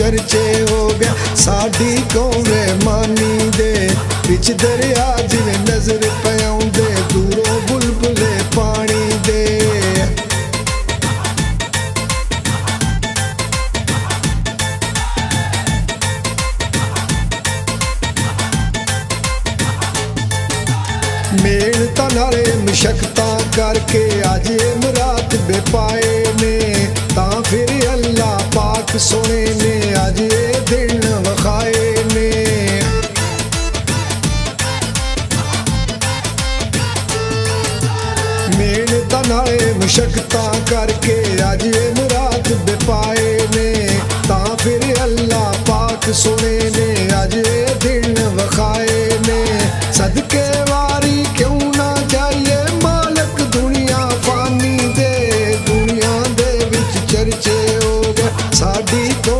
चर्चे हो गया। साडी कौम रहमानी दे बिच दरिया जिवें नजर पयाउंदे दूरों बुलबुले पानी दे। मेहनत नाले मशक्कतां करके अज इमरात बेपाए ने, तां फिर अल्लाह पाक सोने ने अज ये दिन वखाए ने। मेहनत नाले मशक्कतां करके अज इमरात बेपाए ने, तां फिर अल्लाह पाक सोने ने अज ये दिन वखाए ने। सदके वारी क्यों ना जाइए मालक दुनिया फानी दे, दुनिया दे विच चर्चे हो गए साडी तो